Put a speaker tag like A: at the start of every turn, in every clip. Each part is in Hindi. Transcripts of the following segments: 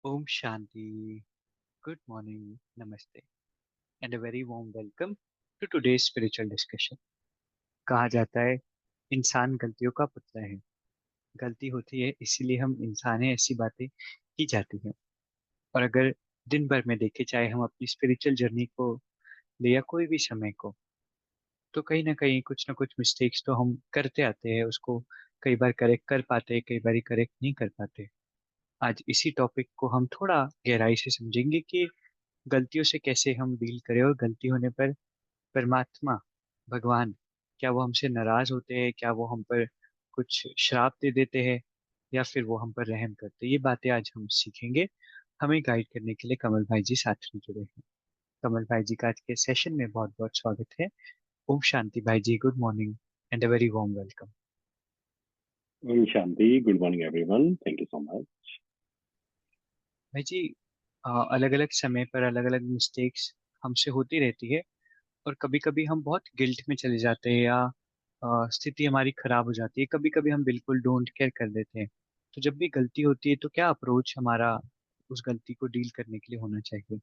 A: Om Shanti. Good morning. Namaste. And a very warm welcome to today's spiritual discussion. कहा जाता है इंसान गलतियों का पुतला है। गलती होती है इसीलिए हम इंसान हैं, ऐसी बातें की जाती हैं। और अगर दिन भर में देखे, चाहे हम अपनी स्पिरिचुअल जर्नी को ले या कोई भी समय को, तो कहीं ना कुछ मिस्टेक्स तो हम करते आते हैं। उसको कई बार करेक्ट कर पाते हैं, कई बार करेक्ट नहीं कर पाते। आज इसी टॉपिक को हम थोड़ा गहराई से समझेंगे कि गलतियों से कैसे हम डील करें, और गलती होने पर परमात्मा, भगवान, क्या वो हमसे नाराज होते हैं, क्या वो हम पर कुछ श्राप दे देते हैं, या फिर वो हम पर रहम करते हैं। ये बातें आज हम सीखेंगे। हमें गाइड करने के लिए कमल भाई जी साथ में जुड़े हैं। कमल भाई जी का आज के सेशन में बहुत बहुत स्वागत है। ओम शांति भाई जी, good morning and a very warm welcome.
B: Om Shanti. Good morning, everyone. Thank you so much.
A: भाई जी, अलग अलग समय पर अलग अलग मिस्टेक्स हमसे होती रहती है, और कभी कभी हम बहुत गिल्ट में चले जाते हैं, या स्थिति हमारी खराब हो जाती है। कभी कभी हम बिल्कुल डोंट केयर कर देते हैं। तो जब भी गलती होती है तो क्या अप्रोच हमारा उस गलती को डील करने के लिए होना चाहिए?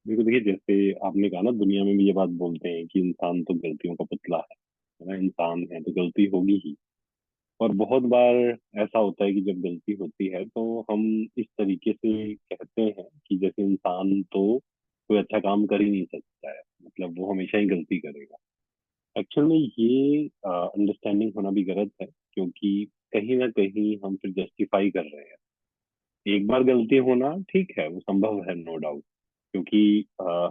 B: देखो देखिए, जैसे आपने कहा ना, दुनिया में भी ये बात बोलते हैं कि इंसान तो गलतियों का पुतला है ना। इंसान है तो गलती होगी ही। और बहुत बार ऐसा होता है कि जब गलती होती है तो हम इस तरीके से कहते हैं कि जैसे इंसान तो कोई अच्छा काम कर ही नहीं सकता है, मतलब वो हमेशा ही गलती करेगा। एक्चुअल में ये अंडरस्टैंडिंग होना भी गलत है, क्योंकि कहीं ना कहीं हम फिर जस्टिफाई कर रहे हैं। एक बार गलती होना ठीक है, वो संभव है, नो डाउट। क्योंकि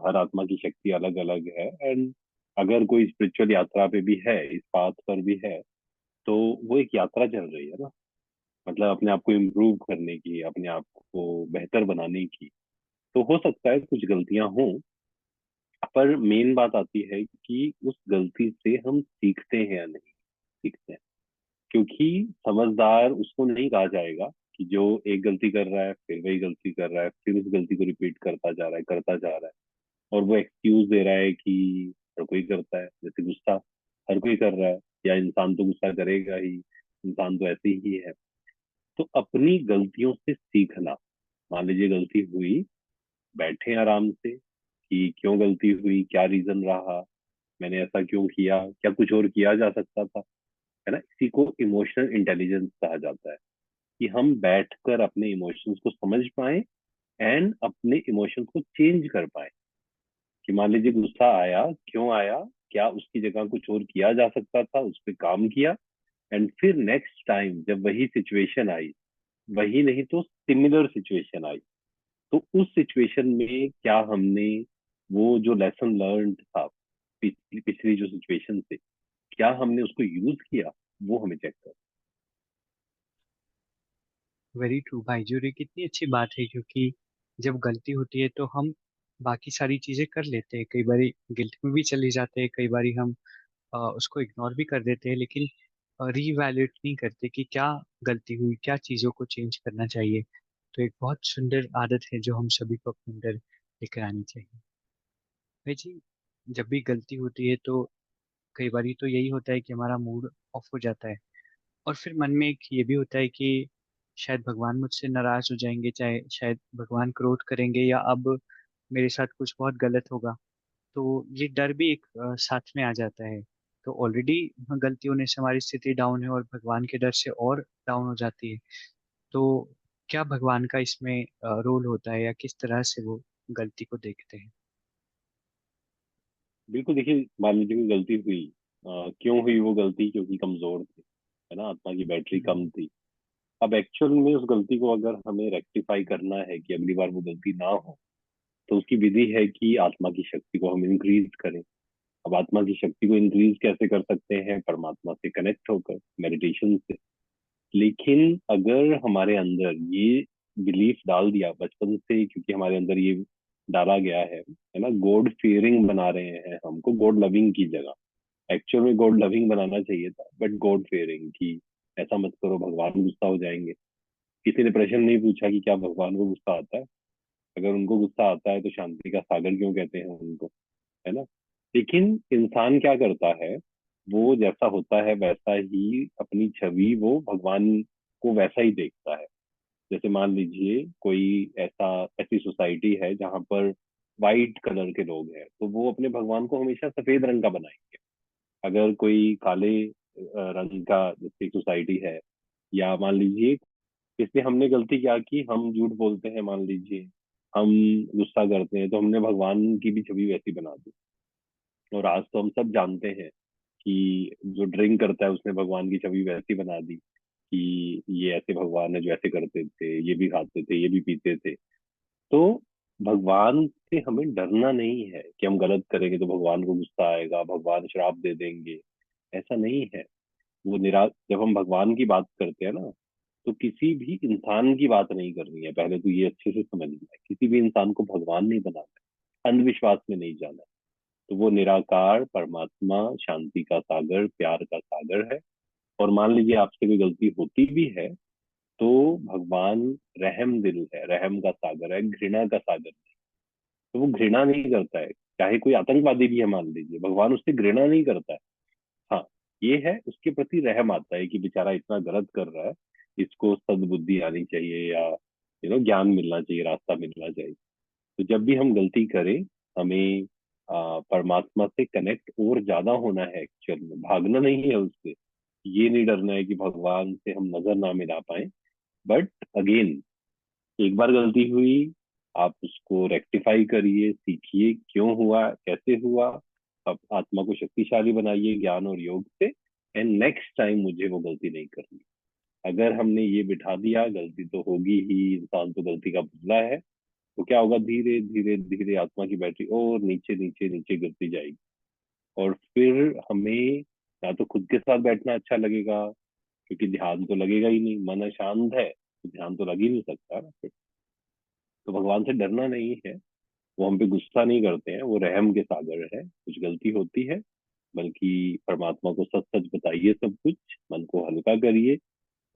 B: हर आत्मा की शक्ति अलग अलग है। एंड अगर कोई स्पिरिचुअल यात्रा पे भी है, इस पाथ पर भी है, तो वो एक यात्रा चल रही है ना। मतलब अपने आप को इम्प्रूव करने की, अपने आप को बेहतर बनाने की। तो हो सकता है कुछ गलतियां हों, पर मेन बात आती है कि उस गलती से हम सीखते हैं या नहीं सीखते हैं। क्योंकि समझदार उसको नहीं कहा जाएगा कि जो एक गलती कर रहा है, फिर वही गलती कर रहा है, फिर उस गलती को रिपीट करता जा रहा है, करता जा रहा है, और वो एक्सक्यूज दे रहा है कि हर कोई करता है, जैसे गुस्सा हर कोई कर रहा है, या इंसान तो गुस्सा करेगा ही, इंसान तो ऐसे ही है। तो अपनी गलतियों से सीखना। मान लीजिए गलती हुई, बैठे आराम से कि क्यों गलती हुई, क्या रीजन रहा, मैंने ऐसा क्यों किया, क्या कुछ और किया जा सकता था, है ना। इसी को इमोशनल इंटेलिजेंस कहा जाता है, कि हम बैठकर अपने इमोशंस को समझ पाए एंड अपने इमोशंस को चेंज कर पाए। कि मान लीजिए गुस्सा आया, क्यों आया, क्या उसकी जगह कुछ और किया जा सकता था, उस पर काम किया। एंड फिर नेक्स्ट टाइम जब वही सिचुएशन आई, वही नहीं तो सिमिलर सिचुएशन आई, तो उस सिचुएशन में क्या हमने वो जो लेसन लर्न था पिछली जो सिचुएशन से, क्या हमने उसको यूज किया, वो हमें चेक कर।
A: वेरी ट्रू भाई जी, और ये कितनी अच्छी बात है, क्योंकि जब गलती होती है तो हम बाकी सारी चीजें कर लेते हैं। कई बारी गिल्ट में भी चले जाते हैं, कई बारी हम उसको इग्नोर भी कर देते हैं, लेकिन रीवैल्यूएट नहीं करते कि क्या गलती हुई, क्या चीज़ों को चेंज करना चाहिए। तो एक बहुत सुंदर आदत है जो हम सभी को अपने अंदर लेकर आनी चाहिए। भाई जी, जब भी गलती होती है तो कई बारी तो यही होता है कि हमारा मूड ऑफ हो जाता है, और फिर मन में एक ये भी होता है कि शायद भगवान मुझसे नाराज हो जाएंगे, चाहे शायद भगवान क्रोध करेंगे, या अब मेरे साथ कुछ बहुत गलत होगा। तो ये डर भी एक साथ में आ जाता है। तो ऑलरेडी गलती होने से हमारी स्थिति डाउन है, और भगवान के डर से और डाउन हो जाती है। तो क्या भगवान का इसमें रोल होता है, या किस तरह से वो गलती को देखते हैं?
B: बिल्कुल, देखिए मान लीजिए कोई गलती हुई, क्यों हुई वो गलती, क्योंकि कमजोर थे, है ना, आत्मा की बैटरी कम
A: हम्म।
B: थी। अब एक्चुअल में उस गलती को अगर हमें रेक्टिफाई करना है कि अगली बार वो गलती ना हो, तो उसकी विधि है कि आत्मा की शक्ति को हम इंक्रीज करें। अब आत्मा की शक्ति को इंक्रीज कैसे कर सकते हैं? परमात्मा से कनेक्ट होकर, मेडिटेशन से। लेकिन अगर हमारे अंदर ये बिलीफ डाल दिया बचपन से, क्योंकि हमारे अंदर ये डाला गया है ना, गॉड फियरिंग बना रहे हैं हमको गॉड लविंग की जगह। एक्चुअल में गॉड लविंग बनाना चाहिए था, बट गॉड फियरिंग की, ऐसा मत करो भगवान गुस्सा हो जाएंगे। किसी ने प्रश्न नहीं पूछा कि क्या भगवान को गुस्सा आता है। अगर उनको गुस्सा आता है तो शांति का सागर क्यों कहते हैं उनको, है ना। लेकिन इंसान क्या करता है, वो जैसा होता है वैसा ही अपनी छवि वो भगवान को वैसा ही देखता है। जैसे मान लीजिए कोई ऐसा ऐसी सोसाइटी है जहाँ पर वाइट कलर के लोग हैं, तो वो अपने भगवान को हमेशा सफेद रंग का बनाएंगे। अगर कोई काले रंग का जैसे सोसाइटी है, या मान लीजिए इसलिए हमने गलती क्या की, हम झूठ बोलते हैं मान लीजिए, हम गुस्सा करते हैं, तो हमने भगवान की भी छवि वैसी बना दी। और आज तो हम सब जानते हैं कि जो ड्रिंक करता है उसने भगवान की छवि वैसी बना दी कि ये ऐसे भगवान है जो ऐसे करते थे, ये भी खाते थे, ये भी पीते थे। तो भगवान से हमें डरना नहीं है कि हम गलत करेंगे तो भगवान को गुस्सा आएगा, भगवान श्राप दे देंगे। ऐसा नहीं है। वो जब हम भगवान की बात करते हैं ना, तो किसी भी इंसान की बात नहीं करनी है। पहले तो ये अच्छे से समझना है, किसी भी इंसान को भगवान नहीं बनाना है, अंधविश्वास में नहीं जाना है। तो वो निराकार परमात्मा, शांति का सागर, प्यार का सागर है। और मान लीजिए आपसे कोई गलती होती भी है, तो भगवान रहम दिल है, रहम का सागर है, घृणा का सागर नहीं। तो वो घृणा नहीं करता है। चाहे कोई आतंकवादी भी है मान लीजिए, भगवान उससे घृणा नहीं करता है। हाँ, ये है उसके प्रति रहम आता है कि बेचारा इतना गलत कर रहा है, इसको सद्बुद्धि आनी चाहिए, या ज्ञान मिलना चाहिए, रास्ता मिलना चाहिए। तो जब भी हम गलती करें, हमें परमात्मा से कनेक्ट और ज्यादा होना है, एक्चुअल में भागना नहीं है उससे। ये नहीं डरना है कि भगवान से हम नजर ना मिला पाए। बट अगेन, एक बार गलती हुई, आप उसको रेक्टिफाई करिए, सीखिए क्यों हुआ, कैसे हुआ। अब आत्मा को शक्तिशाली बनाइए ज्ञान और योग से, एंड नेक्स्ट टाइम मुझे वो गलती नहीं करनी। अगर हमने ये बिठा दिया गलती तो होगी ही, इंसान तो गलती का पुतला है, तो क्या होगा, धीरे धीरे धीरे आत्मा की बैटरी और नीचे नीचे नीचे गिरती जाएगी। और फिर हमें या तो खुद के साथ बैठना अच्छा लगेगा, क्योंकि ध्यान तो लगेगा ही नहीं, मन शांत है तो ध्यान तो लग ही नहीं सकता ना फिर। तो भगवान से डरना नहीं है। वो हम पे गुस्सा नहीं करते हैं, वो रहम के सागर है। कुछ गलती होती है, बल्कि परमात्मा को सच सच बताइए सब कुछ, मन को हल्का करिए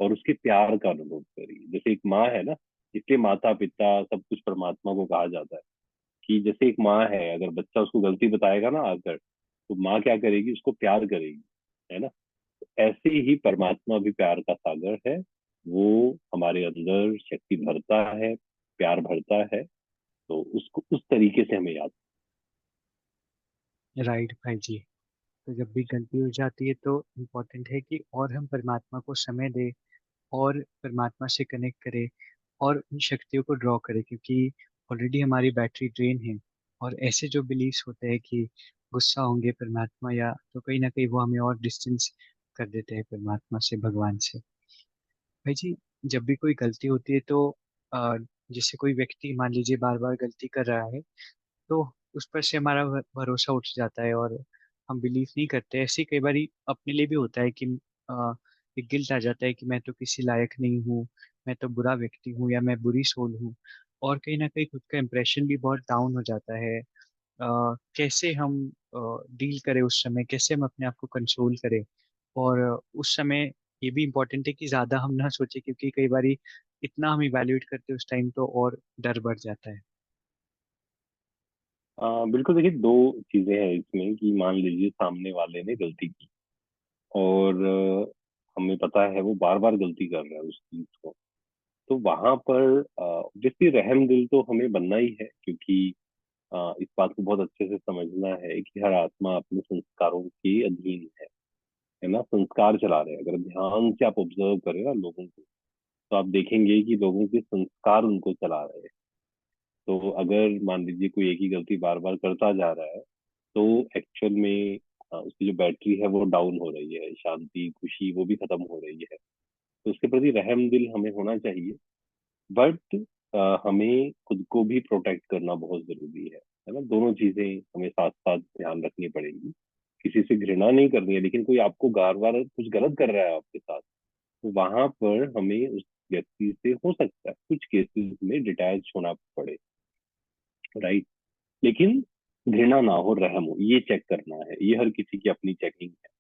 B: और उसके प्यार का अनुभव करिए। जैसे एक माँ है ना, इसलिए माता पिता सब कुछ परमात्मा को कहा जाता है। कि जैसे एक माँ है, अगर बच्चा उसको गलती बताएगा ना आकर, तो माँ क्या करेगी, उसको प्यार करेगी, है ना। ऐसे ही परमात्मा भी प्यार का सागर है। वो हमारे अंदर शक्ति भरता है, प्यार भरता है। तो उसको उस तरीके से हमें याद।
A: राइट भाई जी। तो जब भी गलती हो जाती है तो इम्पोर्टेंट है कि और हम परमात्मा को समय दें और परमात्मा से कनेक्ट करें और उन शक्तियों को ड्रॉ करें, क्योंकि ऑलरेडी हमारी बैटरी ड्रेन है। और ऐसे जो बिलीव्स होते हैं कि गुस्सा होंगे परमात्मा या, तो कहीं ना कहीं वो हमें और डिस्टेंस कर देते हैं परमात्मा से, भगवान से। भाई जी, जब भी कोई गलती होती है तो अ, जैसे कोई व्यक्ति मान लीजिए बार बार गलती कर रहा है, तो उस पर से हमारा भरोसा उठ जाता है और हम बिलीव नहीं करते। ऐसे ही कई बार अपने लिए भी होता है कि एक गिल्ट आ जाता है कि मैं तो किसी लायक नहीं हूँ, मैं तो बुरा व्यक्ति हूँ या मैं बुरी सोल हूँ। और कहीं ना कहीं खुद का इम्प्रेशन भी बहुत डाउन हो जाता है। कैसे हम डील करें उस समय, कैसे हम अपने आप को कंट्रोल करें। और उस समय ये भी इम्पोर्टेंट है कि ज्यादा हम ना सोचे, क्योंकि कई बार इतना हम इवैल्यूएट करते हैं उस टाइम तो और डर बढ़ जाता है।
B: बिल्कुल। देखिए, दो चीजें हैं इसमें कि मान लीजिए सामने वाले ने गलती की, और हमें पता है वो बार बार गलती कर रहा है उस चीज को। तो वहां पर ऑब्वियसली रहम दिल तो हमें बनना ही है, क्योंकि इस बात को बहुत अच्छे से समझना है कि हर आत्मा अपने संस्कारों के अधीन है ना, संस्कार चला रहे हैं। अगर ध्यान से आप ऑब्जर्व करें ना लोगों को, तो आप देखेंगे कि लोगों के संस्कार उनको चला रहे हैं। तो अगर मान लीजिए कोई एक ही गलती बार बार करता जा रहा है, तो एक्चुअल में उसकी जो बैटरी है वो डाउन हो रही है, शांति खुशी वो भी खत्म हो रही है। तो उसके प्रति रहम दिल हमें होना चाहिए। बट हमें खुद को भी प्रोटेक्ट करना बहुत जरूरी है ना। दोनों चीजें हमें साथ साथ ध्यान रखनी पड़ेगी। किसी से घृणा नहीं करनी है, लेकिन कोई आपको बार बार कुछ गलत कर रहा है आपके साथ, तो वहां पर हमें उस व्यक्ति से हो सकता है कुछ केसेस में डिटैच होना पड़े, राइट। लेकिन घृणा ना हो, रहम हो, ये चेक करना है। ये हर किसी की अपनी चेकिंग है।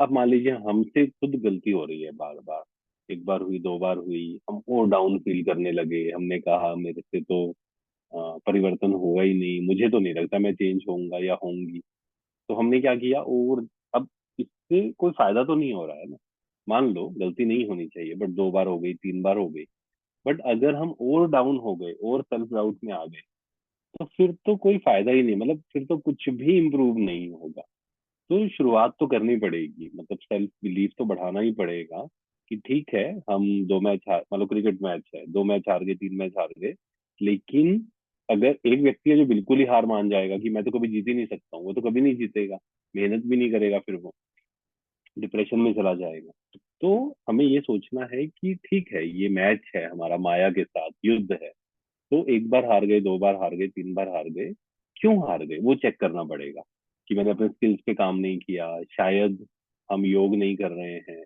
B: अब मान लीजिए हमसे खुद गलती हो रही है बार बार, एक बार हुई, दो बार हुई, हम और डाउन फील करने लगे, हमने कहा मेरे से तो परिवर्तन होगा ही नहीं, मुझे तो नहीं लगता मैं चेंज होऊंगा या होंगी। तो हमने क्या किया, और अब इससे कोई फायदा तो नहीं हो रहा है ना। मान लो गलती नहीं होनी चाहिए, बट दो बार हो गई, तीन बार हो गई, बट अगर हम और डाउन हो गए और सेल्फ डाउट में आ गए तो फिर तो कोई फायदा ही नहीं, मतलब फिर तो कुछ भी इम्प्रूव नहीं होगा। तो शुरुआत तो करनी पड़ेगी, मतलब सेल्फ बिलीफ तो बढ़ाना ही पड़ेगा कि ठीक है, हम दो मैच हार, मतलब क्रिकेट मैच है, दो मैच हार गए, तीन मैच हार गए, लेकिन अगर एक व्यक्ति है जो बिल्कुल ही हार मान जाएगा कि मैं तो कभी जीत ही नहीं सकता हूँ, वो तो कभी नहीं जीतेगा, मेहनत भी नहीं करेगा, फिर वो डिप्रेशन में चला जाएगा। तो हमें ये सोचना है कि ठीक है, ये मैच है हमारा माया के साथ, युद्ध है। तो एक बार हार गए, दो बार हार गए, तीन बार हार गए, क्यों हार गए वो चेक करना पड़ेगा। कि मैंने अपने स्किल्स पे काम नहीं किया, शायद हम योग नहीं कर रहे हैं,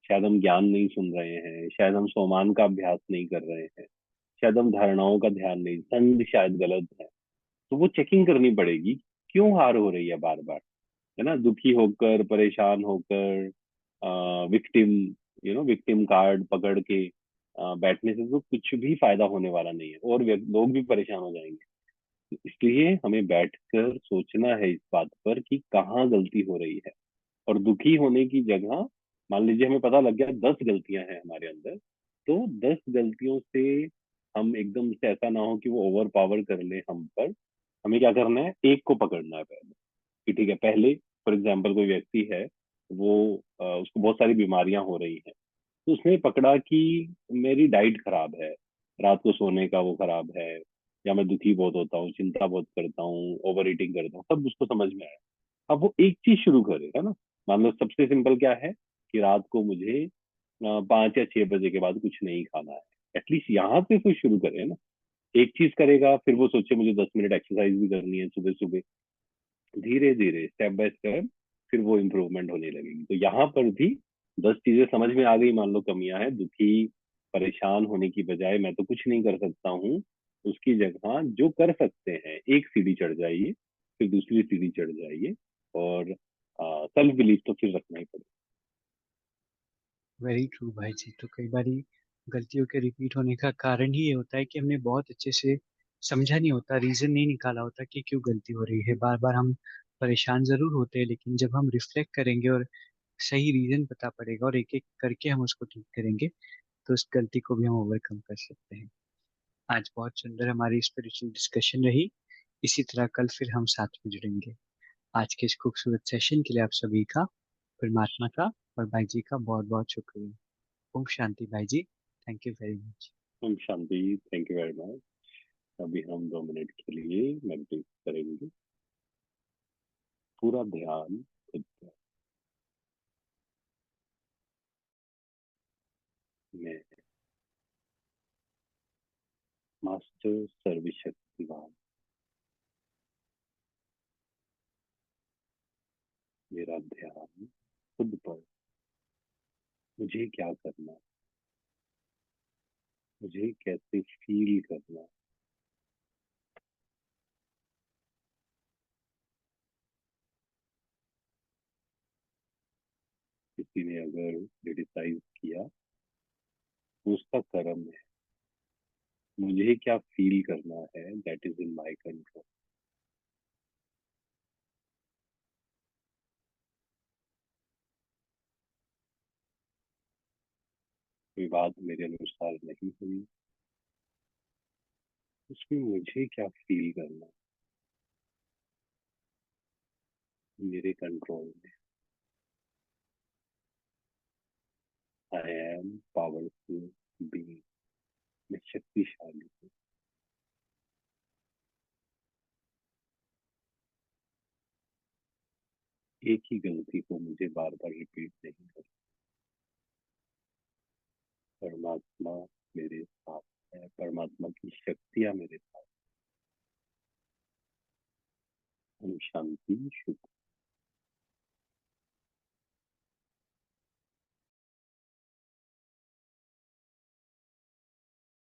B: शायद हम ज्ञान नहीं सुन रहे हैं, शायद हम सोमान का अभ्यास नहीं कर रहे हैं, शायद हम धारणाओं का ध्यान नहीं, संग शायद गलत है। तो वो चेकिंग करनी पड़ेगी, क्यों हार हो रही है बार बार, है ना। दुखी होकर, परेशान होकर, विक्टिम, विक्टिम कार्ड पकड़ के बैठने से तो कुछ भी फायदा होने वाला नहीं है, और लोग भी परेशान हो जाएंगे। तो इसलिए हमें बैठकर सोचना है इस बात पर कि कहाँ गलती हो रही है। और दुखी होने की जगह, मान लीजिए हमें पता लग गया 10 गलतियां हैं हमारे अंदर, तो 10 गलतियों से हम एकदम से, ऐसा ना हो कि वो ओवर पावर कर ले हम पर। हमें क्या करना है, एक को पकड़ना है पहले, कि ठीक है, पहले फॉर एग्जाम्पल कोई व्यक्ति है, वो उसको बहुत सारी बीमारियां हो रही हैं, तो उसने पकड़ा कि मेरी डाइट खराब है, रात को सोने का वो खराब है, या मैं दुखी बहुत होता हूँ, चिंता बहुत करता हूँ, ओवर ईटिंग करता हूँ, सब उसको समझ में आया। अब वो एक चीज शुरू करे, है ना। मान लो सबसे सिंपल क्या है, कि रात को मुझे 5 या 6 बजे के बाद कुछ नहीं खाना है। एटलीस्ट यहाँ से कोई शुरू करे ना, एक चीज करेगा, फिर वो सोचे मुझे 10 मिनट एक्सरसाइज भी करनी है सुबह सुबह, धीरे धीरे स्टेप बाय स्टेप फिर वो इम्प्रूवमेंट होने लगेगी। तो यहाँ पर भी 10 चीजें समझ में आ गई, मान लो कमियां हैं, दुखी परेशान होने की बजाय मैं तो कुछ नहीं कर सकता हूँ, उसकी जगह जो कर सकते हैं, एक सीढ़ी चढ़ जाइए, फिर दूसरी सीढ़ी चढ़ जाइए, और सेल्फ बिलीफ तो फिर रखना ही पड़ेगा।
A: वेरी ट्रू भाई जी। तो कई बारी गलतियों के रिपीट होने का कारण ही ये होता है कि हमने बहुत अच्छे से समझा नहीं होता, रीजन नहीं निकाला होता कि क्यों गलती हो रही है। बार बार हम परेशान जरूर होते हैं, लेकिन जब हम रिफ्लेक्ट करेंगे और सही रीजन पता पड़ेगा और एक एक करके हम उसको ठीक करेंगे, तो उस गलती को भी हम ओवरकम कर सकते हैं। आज बहुत सुंदर हमारी स्पिरिचुअल डिस्कशन रही। इसी तरह कल फिर हम साथ में जुड़ेंगे। आज के इस खूबसूरत सेशन के लिए आप सभी का, परमात्मा का और भाई जी का बहुत बहुत शुक्रिया। ओम शांति भाई जी। Thank you very much.
B: हम शांति, थैंक यू वेरी मच। अभी हम 2 मिनट के लिए मेडिटेट करेंगे, पूरा ध्यान खुद पर। मैं मास्टर सर्वशक्तिवान, मेरा ध्यान खुद पर। मुझे क्या करना, मुझे कैसे फील करना। किसी ने अगर क्रिटिसाइज किया तो उसका कर्म है, मुझे क्या फील करना है, that is in my control. कोई बात मेरे अनुसार नहीं हुई, उसमें मुझे क्या फील करना, मेरे कंट्रोल में। आई एम पावरफुल बीइंग, मैं शक्तिशाली हूँ। एक ही गलती को मुझे बार बार रिपीट नहीं करना। परमात्मा मेरे साथ है, परमात्मा की शक्तियां मेरे साथ। हम शांति, शुभ।